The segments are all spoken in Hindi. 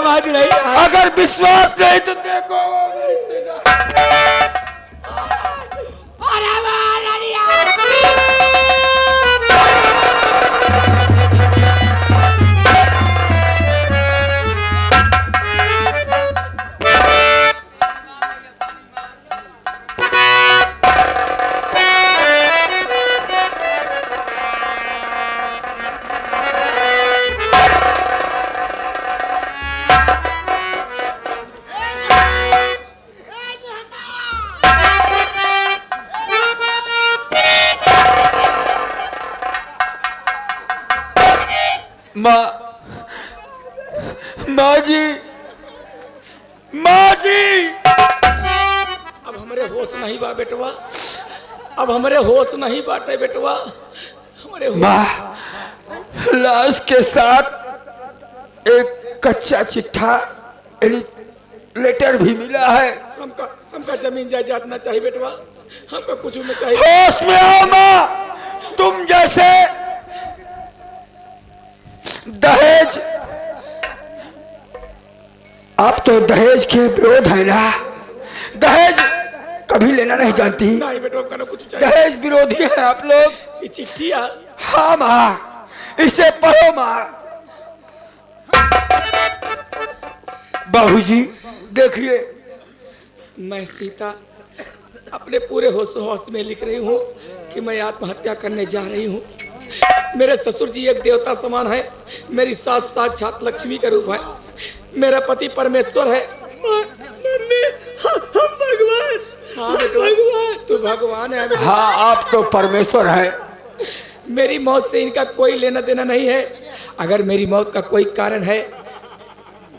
समझ रही है। अगर विश्वास नहीं तो देखो माँ जी, माँ जी। अब हमारे होश नहीं बा बेटवा, अब हमारे होश नहीं बाटे बेटवा, हमारे माँ, लाश के साथ एक कच्चा चिट्ठा लेटर भी मिला है। हमका जमीन जायदाद ना चाहिए बेटवा, हमका कुछ नहीं चाहिए। होश में आओ माँ, तुम जैसे दहेज, आप तो दहेज के विरोध है ना, दहेज कभी लेना नहीं जानती। नहीं बेटवा, कुछ चाहिए। दहेज विरोधी है आप लोग। ये चिट्ठिया, हाँ माँ, इसे पढ़ो माँ। बाबूजी देखिए, मैं सीता अपने पूरे होश में लिख रही हूँ कि मैं आत्महत्या करने जा रही हूँ। मेरे ससुर जी एक देवता समान है, मेरी सास साक्षात लक्ष्मी का रूप है, मेरा पति परमेश्वर है। हम भगवान। हाँ भगवान, तू भगवान है। हाँ, आप तो परमेश्वर है। मेरी मौत से इनका कोई लेना देना नहीं है। अगर मेरी मौत का कोई कारण है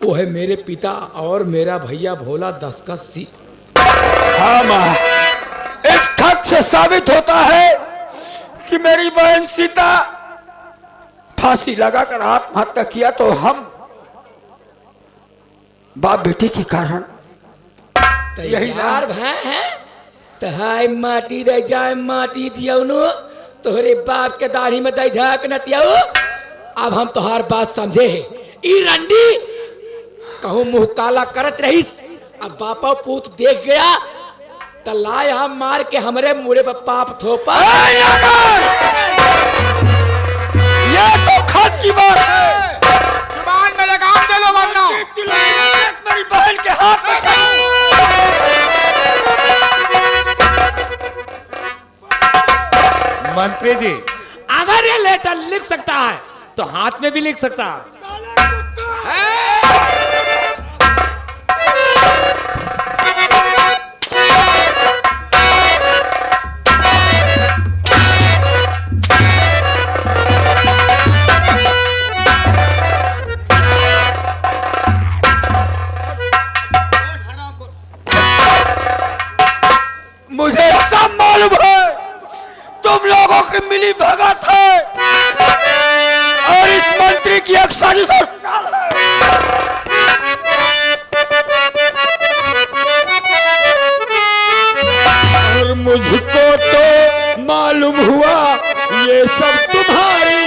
वो है मेरे पिता और मेरा भैया भोला दास का सी। हाँ माँ, इस खत से साबित होता है कि मेरी बहन सीता फांसी लगाकर आत्महत्या किया तो हम बाप बेटी के कारण यही नार भाई है। तहाई माटी रह जाए माटी दियो नो, तोहरे बाप के दाढ़ी में दई झाक न तियो। अब हम तोहार बात समझे है। ई रंडी कहूँ मुंह काला करत रहीस, अब बापा पूत देख गया तो लाए हम मार के हमरे मुड़े पर पाप थोपा। ये तो खत की बात है। जुबान में लगाम दे लो वरना मेरी बहन के हाथ में। मंत्री जी, अगर ये लेटर लिख सकता है तो हाथ में भी लिख सकता है। मुझे सब मालूम है तुम लोगों की मिली भगत है और इस मंत्री की एक साजिश और चाल है। और मुझको तो मालूम हुआ ये सब तुम्हारी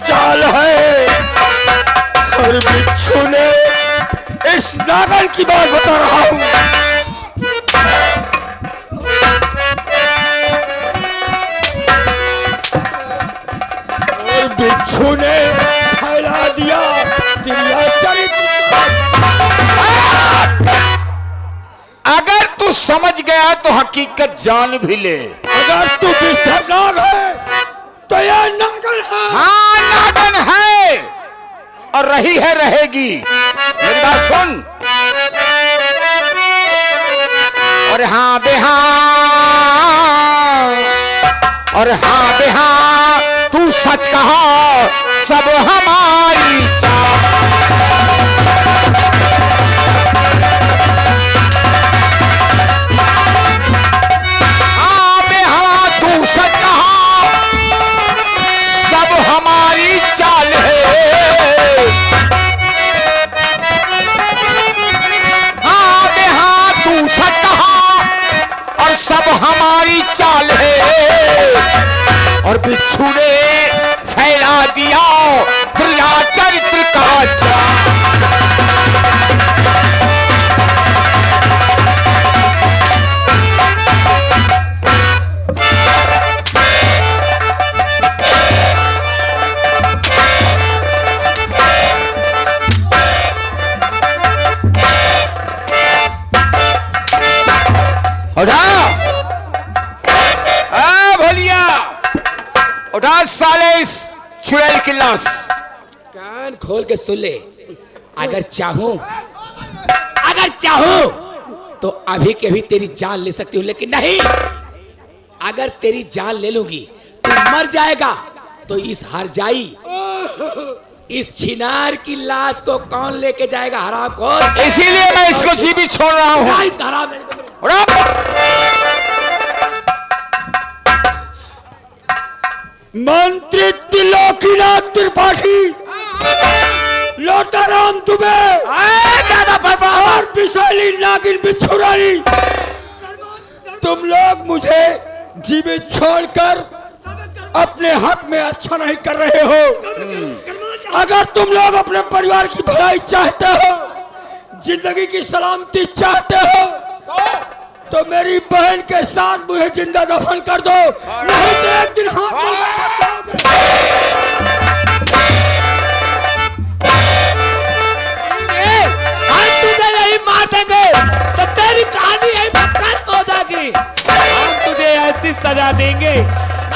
चाल है। और बिच्छू ने इस नागल की बात बता रहा हूं। और बिच्छू ने फैला दिया तेरा चरित्र। अगर तू समझ गया तो हकीकत जान भी ले। अगर तू विश्वनाग है तो यह नागन है। हाँ, नागन है और रही है, रहेगी। मेरी बात सुन। और हाँ बेहा, और हाँ बेहा, तू सच कहा सब हमारी चाह। हाँ बेहा, तू सच कहा सब हमारी चाल है। विच्छू ने फैला दिया तेरा चरित्र का जाल। उठा भोलिया, उठा साले इस चुड़ैल की लाश। कान खोल के सुन ले, अगर चाहूं तो अभी के भी तेरी जान ले सकती हूं, लेकिन नहीं, अगर तेरी जान ले लूंगी तू मर जाएगा। तो इस हरजाई, इस छिनार की लाश को कौन लेके जाएगा? हरामखोर। इसीलिए मैं इसको जीवित छोड़ रहा हूं। इस हराम मंत्री त्रिलोकीनाथ त्रिपाठी, लोटाराम दुबे और विशाली नागिन बिच्छू रानी, तुम लोग मुझे जीवित छोड़कर अपने हक में अच्छा नहीं कर रहे हो। अगर तुम लोग अपने परिवार की भलाई चाहते हो, जिंदगी की सलामती चाहते हो, तो मेरी बहन के साथ मुझे जिंदा दफन कर दो, नहीं तो एक दिन तुझे नहीं मार देंगे तो तेरी कहानी यही बकवास हो जाएगी। हम तुझे ऐसी सजा देंगे,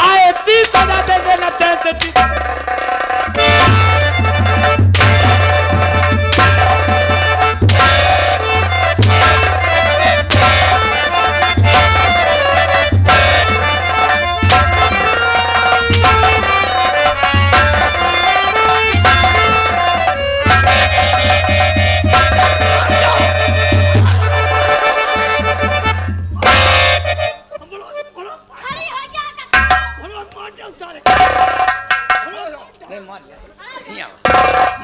ऐसी सजा देंगे ना जैसे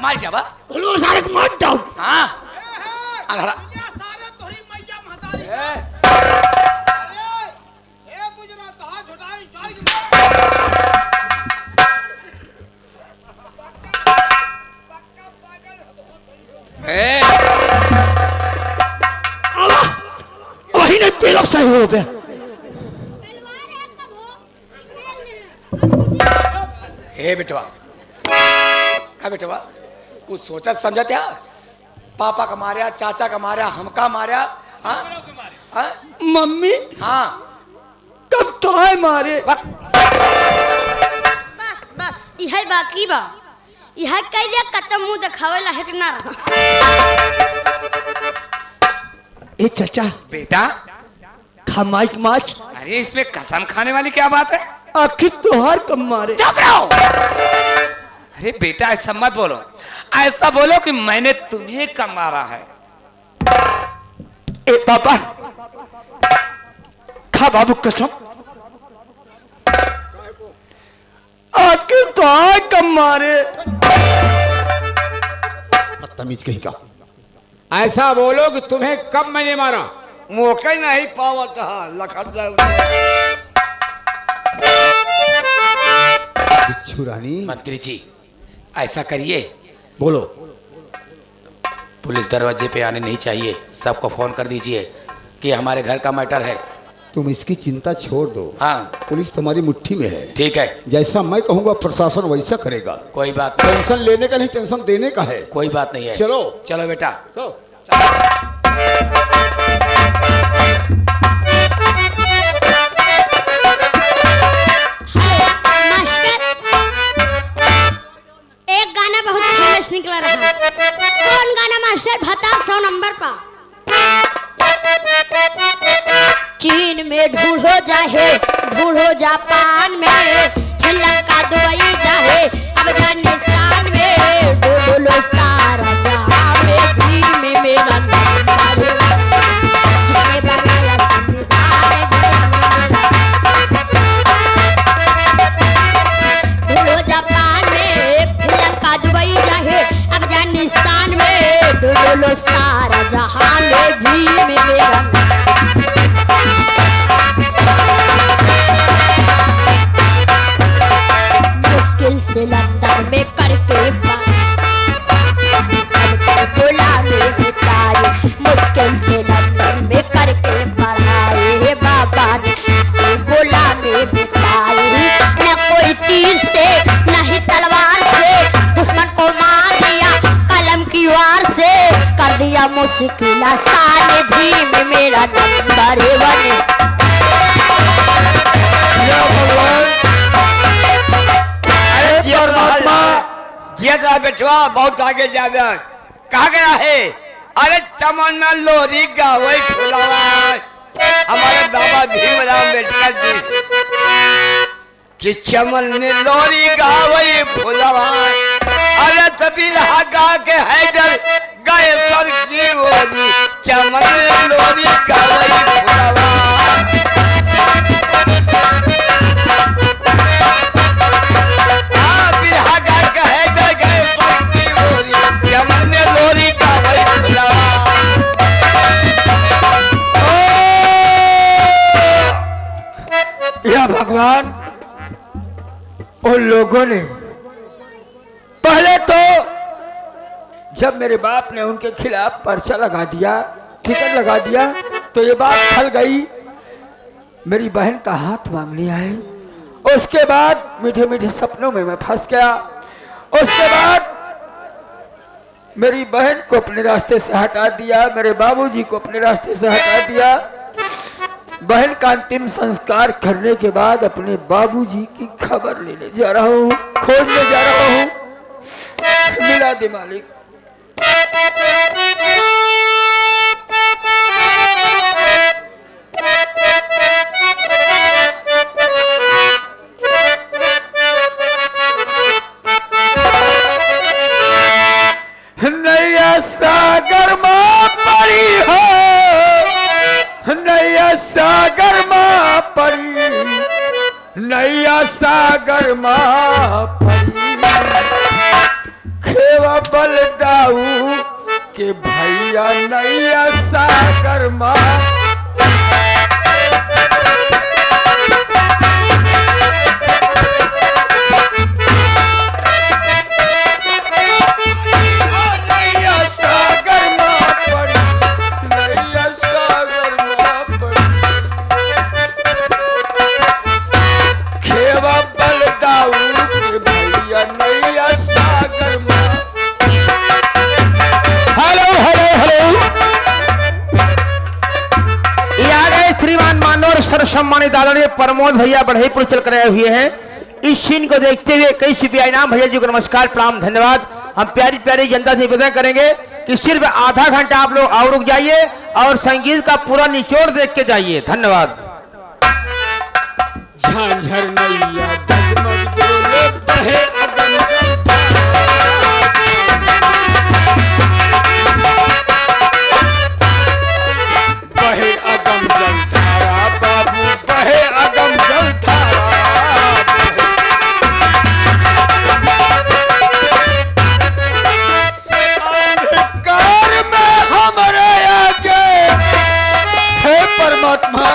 मार जावा बोलो सारे को मार जाओ। हाँ अंधारा सारे तोरी मैया महतारी ए बुजरा कहां छुटाई चाय पक्का पागल ए वही ने तेरा सही हो गया। हे बेटवा, का बेटवा कुछ सोचा समझा क्या? पापा का मारा, चाचा का मारा, हमका मारा। हाँ? हाँ? मम्मी हाँ कब तो है मारे। बस बस यही बाकी बा, यह कह दिया कतम मुंह दिखावे ला हेट ना रहा। ए चाचा बेटा, खा माइक माच। अरे इसमें कसम खाने वाली क्या बात है? आखिर त्योहार कब मारे? चुप रहो। अरे बेटा ऐसा मत बोलो, ऐसा बोलो कि मैंने तुम्हें कब मारा है। ए पापा खा बाबू कसम। आखिर त्योहार कब मारे? बदतमीज कहीं का। ऐसा बोलो कि तुम्हें कब मैंने मारा। मौका नहीं पावा था लखन बिच्छू रानी, मंत्री जी ऐसा करिए, बोलो। पुलिस दरवाजे पे आने नहीं चाहिए, सबको फोन कर दीजिए कि हमारे घर का मैटर है। तुम इसकी चिंता छोड़ दो। हाँ पुलिस तुम्हारी मुट्ठी में है। ठीक है, जैसा मैं कहूंगा प्रशासन वैसा करेगा। कोई बात नहीं, टेंशन लेने का नहीं, टेंशन देने का है। कोई बात नहीं है। चलो चलो बेटा। चलो। मास्टर, एक गाना बहुत फेमस निकला रहा। कौन गाना मास्टर? बता 100 नंबर पा। चीन में ढूंढो जाहे, ढूंढो जापान में, श्रीलंका दुबई जाहे, अफगानिस्तान में, ढूंढो सारा जहां में भी में मेरा नाम मारे। जिसने बनाया संविधान ढूंढो जापान में, श्रीलंका दुबई जाहे, अफगानिस्तान में, ढूंढो सारा जहां में भी में मेरा नाम। से लंदन में करके सबको गुलामी बिताई, मुश्किल से लंदन में करके पढ़ाई, बाबा ने गुलामी बिताई। न कोई तीर से न ही तलवार से दुश्मन को मार दिया, कलम की वार से कर दिया मुश्किल आसान, धीम मेरा नंबर बने। ये तो बेटवा बहुत आगे जाना कहा गया है। अरे चमन में लोरी गावे फुलावा, हमारे बाबा भीमराव अम्बेडकर जी कि चमन में लोरी गावे फुलावा। अरे तभी रहा गा के हैदर गए स्वर्ग की ओरी, चमन में लोरी गावे फुलावा। या भगवान, उन लोगों ने पहले तो जब मेरे बाप ने उनके खिलाफ पर्चा लगा दिया, टिकट लगा दिया, तो ये बात फल गई, मेरी बहन का हाथ मांगने आए। उसके बाद मीठे मीठे सपनों में मैं फंस गया। उसके बाद मेरी बहन को अपने रास्ते से हटा दिया, मेरे बाबूजी को अपने रास्ते से हटा दिया। बहन का अंतिम संस्कार करने के बाद अपने बाबूजी की खबर लेने जा रहा हूँ, खोजने जा रहा हूँ। मिला दे मालिक। नैया सागर माँ परी हो, नैया सागर माँ परी, नैया सागर माँ परी, खेवा बल दाऊ के भैया नैया सागर माँ। सम्मानित आदरणीय प्रमोद भैया बढ़ईपुर चल कर आए हुए हैं। इस सीन को देखते हुए कई सिपिया इनाम भैया जी को नमस्कार प्रणाम धन्यवाद। हम प्यारी प्यारी जनता से निवेदन करेंगे कि सिर्फ आधा घंटा आप लोग और रुक जाइए और संगीत का पूरा निचोड़ देख के जाइए। धन्यवाद। झांझर नैया डगमग डोले बहे अगम बहे अगम जलधारा, बाबू बहे अगम जलधारा। अंधकार में हमारे आगे हे परमात्मा,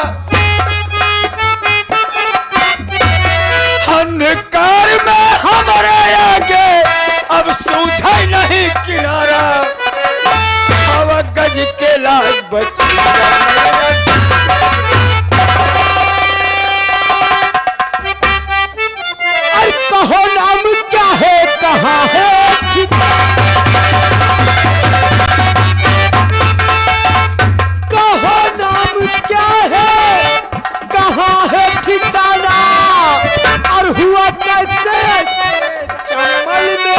अंधकार में हमारे आगे अब सूझा नहीं किनारा। हवा गज के लाग बची कहो नाम क्या है, कहाँ है कहो नाम क्या है, कहाँ है ठिकाना, और हुआ कैसे चमन में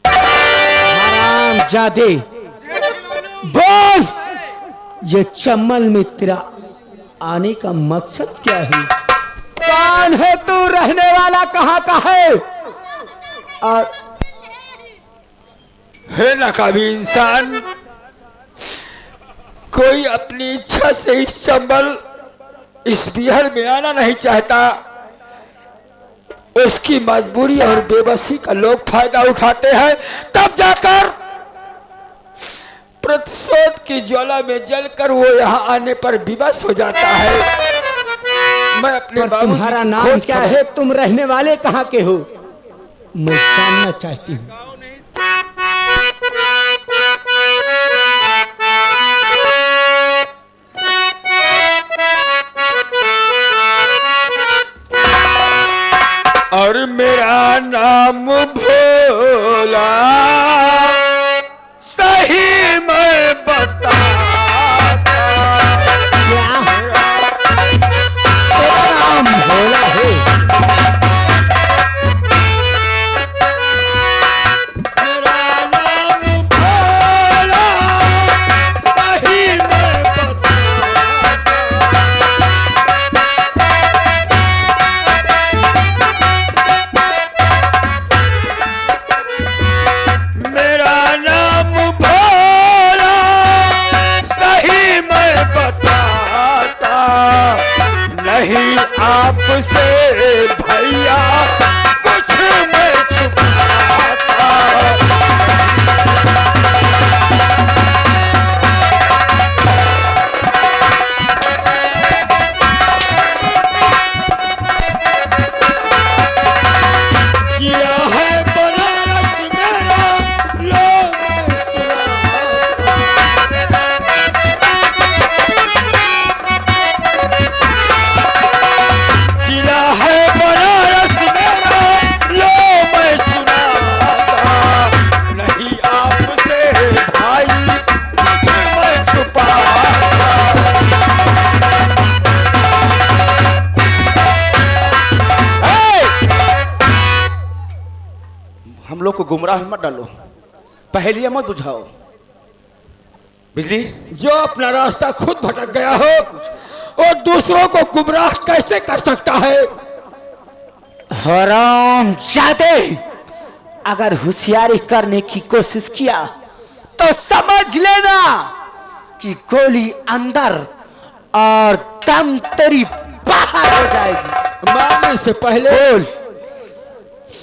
हराम जादे। बोल, ये चमन में तेरा आने का मकसद क्या है? कौन है तू, रहने वाला कहाँ का है? और है ना कभी इंसान कोई अपनी इच्छा से इस चंबल इस बिहार में आना नहीं चाहता, उसकी मजबूरी और बेबसी का लोग फायदा उठाते हैं, तब जाकर प्रतिशोध की ज्वाला में जलकर वो यहाँ आने पर विवश हो जाता है। मैं अपने पर बाबूजी तुम्हारा की नाम खोज क्या खबर- है? तुम रहने वाले कहाँ के हो? मैं जानना चाहती हूँ। और मेरा नाम भोला, सही मैं बताता। क्या तेरा नाम भोला है? मेरा नाम भोला, सही मैं बताता। मेरा नाम भोला, सही मैं बताता। नहीं आपसे भैया कुछ मैं छुपाता। किया है बनारस मेरा लोग सुना। किया है बनारस मेरा लो मैं सुनाता। नहीं आपसे भाई कुछ मैं छुपाता। हम लोग को गुमराह मत डालो, पहेलियां मत बुझाओ। बिजली, जो अपना रास्ता खुद भटक गया हो और दूसरों को गुमराह कैसे कर सकता है? हराम जाते, अगर होशियारी करने की कोशिश किया तो समझ लेना कि गोली अंदर और दम तेरी बाहर हो जाएगी। मारने से पहले बोल,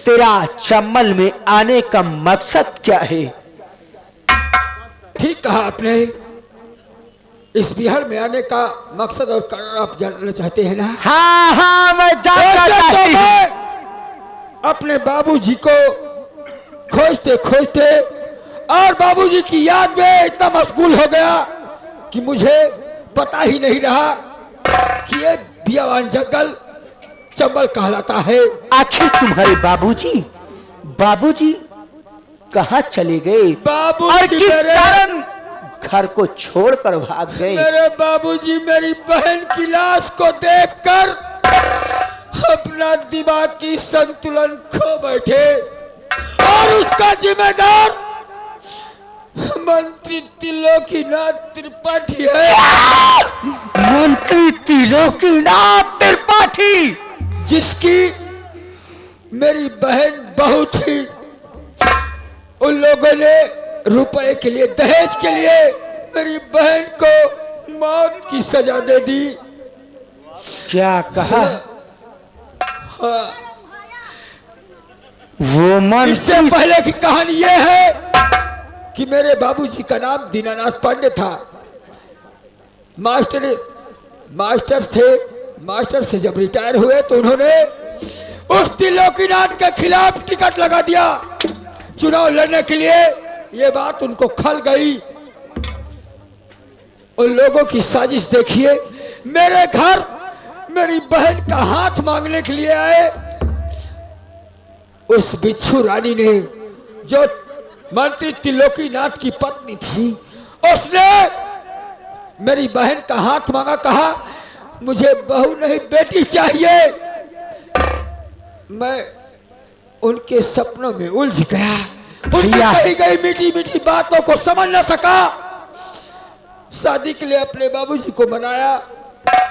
तेरा चम्बल में आने का मकसद क्या है? ठीक कहा आपने। इस बिहार में आने का मकसद और कारण आप जानना चाहते हैं ना? हाँ हाँ, मैं जानना वैसे तो चाहती हूँ। मैं अपने बाबूजी को खोजते खोजते और बाबूजी की याद में इतना मशगूल हो गया कि मुझे पता ही नहीं रहा कि ये बियावान जंगल चंबल कहलाता है। आखिर तुम्हारे बाबूजी कहाँ चले गए बाबूजी और किस मेरे- कारण घर को छोड़कर भाग गए? मेरे बाबूजी मेरी बहन की लाश को देखकर अपना दिमागी संतुलन खो बैठे और उसका जिम्मेदार मंत्री त्रिलोकीनाथ त्रिपाठी है। मंत्री त्रिलोकीनाथ त्रिपाठी, जिसकी मेरी बहन बहू थी। उन लोगों ने रुपए के लिए, दहेज के लिए मेरी बहन को मौत की सजा दे दी। क्या कहा? हाँ, वो इससे मंत्री पहले की कहानी यह है कि मेरे बाबूजी का नाम दीनानाथ पांडे था। मास्टर थे। मास्टर से जब रिटायर हुए तो उन्होंने उस त्रिलोकीनाथ के खिलाफ टिकट लगा दिया चुनाव लड़ने के लिए। ये बात उनको खल गई। उन लोगों की साजिश देखिए, मेरे घर मेरी बहन का हाथ मांगने के लिए आए। उस बिच्छू रानी ने, जो मंत्री त्रिलोकीनाथ की पत्नी थी, उसने मेरी बहन का हाथ मांगा। कहा मुझे बहू नहीं बेटी चाहिए। मैं उनके सपनों में उलझ गया। उनकी कही गई मीठी मीठी बातों को समझ न सका। शादी के लिए अपने बाबूजी को मनाया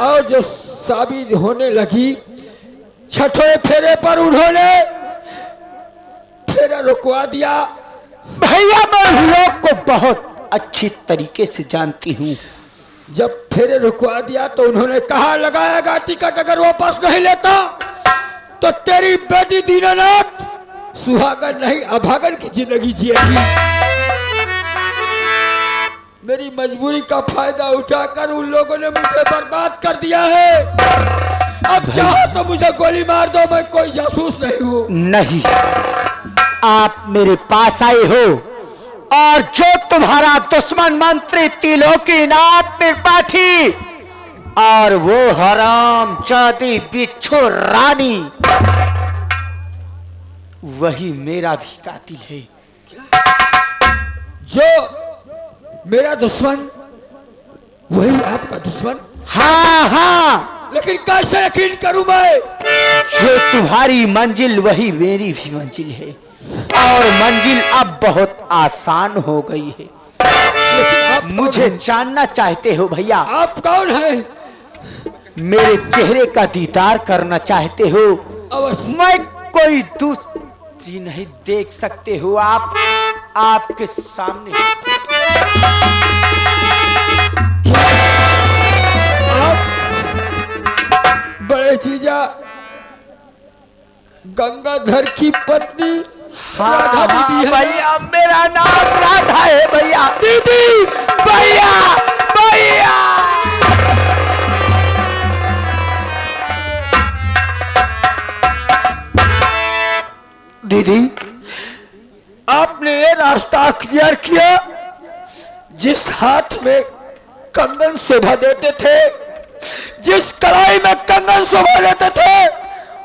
और जो शादी होने लगी, छठवें फेरे पर उन्होंने फेरा रुकवा दिया। भैया, मैं उन लोग को बहुत अच्छी तरीके से जानती हूँ। जब फेरे रुकवा दिया तो उन्होंने कहा लगाएगा टिकट, अगर वापस नहीं लेता तो तेरी बेटी दीनानाथ सुहागन नहीं अभागन की जिंदगी जिएगी। मेरी मजबूरी का फायदा उठाकर उन लोगों ने मुझे बर्बाद कर दिया है। अब तो मुझे गोली मार दो, मैं कोई जासूस नहीं हूँ। नहीं, आप मेरे पास आए हो और जो तुम्हारा दुश्मन मंत्री त्रिलोकीनाथ त्रिपाठी और वो हराम जादी बिच्छू रानी, वही मेरा भी कातिल है। जो मेरा दुश्मन वही आपका दुश्मन? हाँ हाँ, लेकिन कैसे यकीन करूं मैं? जो तुम्हारी मंजिल वही मेरी भी मंजिल है और मंजिल अब बहुत आसान हो गई है। मुझे जानना चाहते हो भैया? आप कौन है? मेरे चेहरे का दीदार करना चाहते हो? अवश्य। मैं कोई दूसरी नहीं, देख सकते हो आप आपके सामने। आप बड़े जीजा गंगाधर की पत्नी राधा दीदी है। भैया, मेरा नाम राधा है भैया। दीदी, भैया भैया, दीदी आपने ये रास्ता अख्तियार किया जिस हाथ में कंगन शोभा देते थे, जिस कलाई में कंगन शोभा देते थे,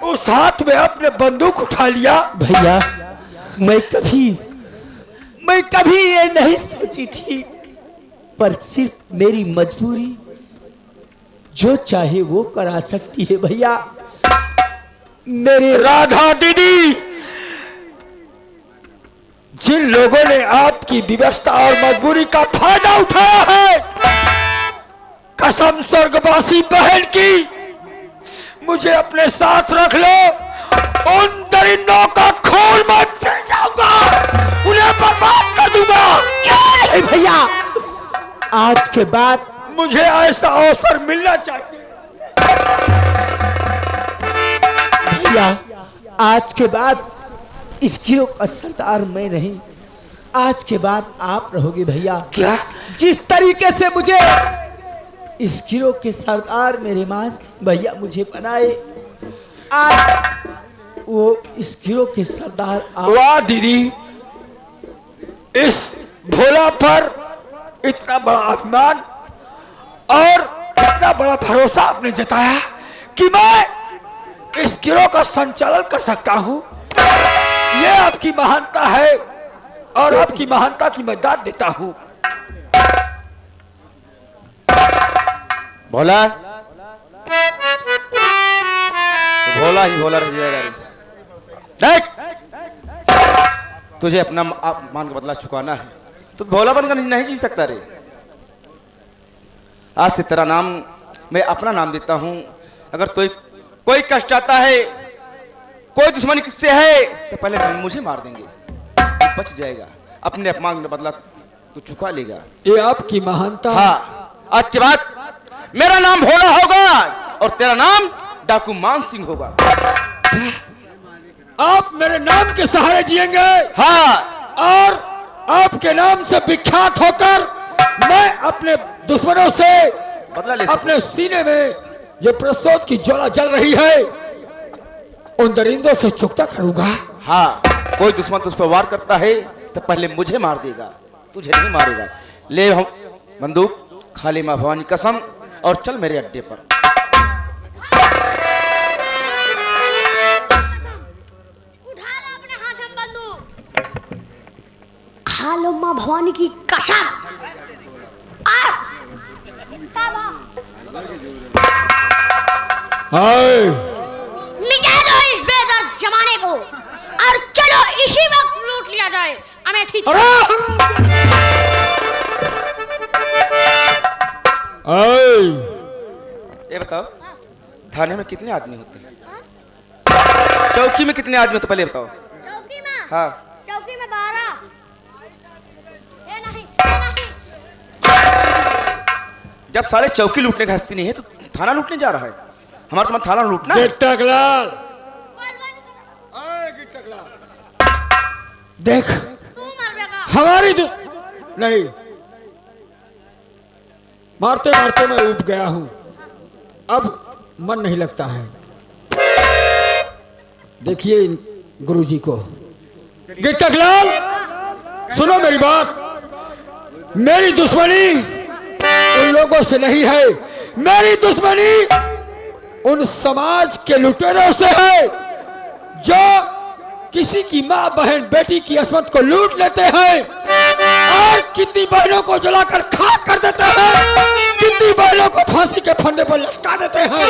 उस हाथ में आपने बंदूक उठा लिया। भैया, मैं कभी ये नहीं सोची थी, पर सिर्फ मेरी मजबूरी जो चाहे वो करा सकती है भैया। मेरे राधा दीदी, जिन लोगों ने आपकी व्यवस्था और मजबूरी का फायदा उठाया है, कसम स्वर्गवासी बहन की, मुझे अपने साथ रख लो। उन दरिंदों का खून मैं पी जाऊंगा, उन्हें बर्बाद कर दूंगा। क्या नहीं भैया, आज के बाद मुझे ऐसा अवसर मिलना चाहिए। भैया, आज के बाद इस गिरोह का सरदार मैं नहीं, आज के बाद आप रहोगे भैया। क्या? जिस तरीके से मुझे इस गिरोह के सरदार मेरे मां भैया मुझे बनाए, आज वो इस गिरोह के सरदार आप। वाह दीदी, इस भोला पर इतना बड़ा अभिमान और इतना बड़ा भरोसा आपने जताया कि मैं इस गिरोह का संचालन कर सकता हूं। यह आपकी महानता है और आपकी महानता की मैं दाद देता हूं। भोला, तो भोला ही भोला रह जाएगा रे। देख, तुझे अपना अपमान का बदला चुकाना है तो भोला बनकर नहीं जी सकता रे। आज से तेरा नाम मैं अपना नाम देता हूं। अगर कोई कष्ट आता है, कोई दुश्मनी किससे है, तो पहले मुझे मार देंगे, तू बच जाएगा। अपने अपमान का बदला तू चुका लेगा। ये आपकी महानता। हाँ, आज के बाद मेरा नाम भोला होगा और तेरा नाम डाकू मान सिंह होगा। आप मेरे नाम के सहारे जिएंगे। हाँ, और आपके नाम से विख्यात होकर मैं अपने दुश्मनों से बदला ले अपने सीने में जो प्रसोद की ज्वाला जल रही है, उन दरिंदों से चुकता करूंगा। हाँ, कोई दुश्मन तुझ पर वार करता है तो पहले मुझे मार देगा, तुझे नहीं मारेगा। ले हम बंदूक, खाली मां भवानी कसम, और चल मेरे अड्डे पर। उठा लो अपने हाथ में बंदूक, खा लो माँ भवानी की कसम। मिटा दो इस बेदर्द जमाने को और चलो इसी वक्त लूट लिया जाए अमेठी। ये बताओ, थाने में कितने आदमी होते हैं? चौकी में कितने आदमी होते, पहले बताओ। चौकी में? हाँ, चौकी में 12। ये नहीं। जब साले चौकी लूटने का हस्ती नहीं है तो थाना लूटने जा रहा है। हमारा तुम्हारा थाना लूटना है। टकलाल, देख, तू मर हमारी नहीं, मारते मारते मैं ऊब गया हूं, अब मन नहीं लगता है। देखिए गुरुजी को। गिट्टकलाल सुनो मेरी बात, मेरी दुश्मनी उन लोगों से नहीं है, मेरी दुश्मनी उन समाज के लुटेरों से है जो किसी की माँ बहन बेटी की असमत को लूट लेते हैं और कितनी बहनों को जलाकर खाक कर देते हैं, कितनी बहनों को फांसी के फंदे पर लटका देते हैं।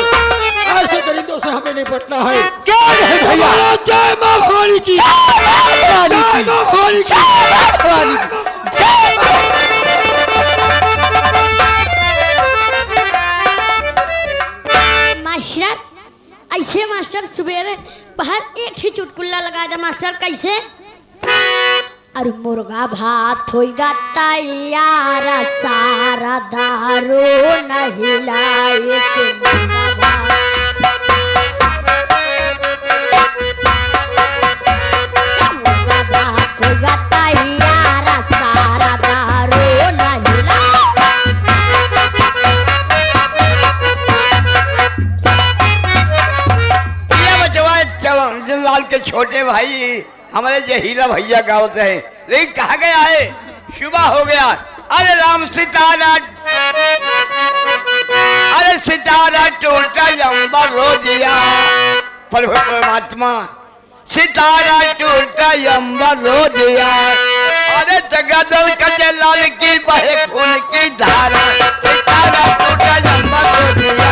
ऐसे दरिंदों से हमें निपटना है। क्या है भैया? जय माँ भवानी की, जय माँ भवानी की। मास्टर ऐसे मास्टर सुबेरे बाहर एक ही चुटकुल्ला लगा दे मास्टर कैसे? और मुर्गा भात होगा तैयार सारा दारू नहीं लाए से मुर्गा भात। मुर्गा भात होगा तैयार सारा दारू नहीं लाए। लाल के छोटे भाई हमारे जहीला भैया गाँव हैं, लेकिन कहा गया है सुबह हो गया। अरे राम सितारा, अरे सितारा टूटा लंबा रो दिया, प्रभु परमात्मा सितारा टूटा लंबा रो दिया। अरे जगदल कजे लाल की बहे खून की धारा, सितारा टूटा लंबा रो दिया।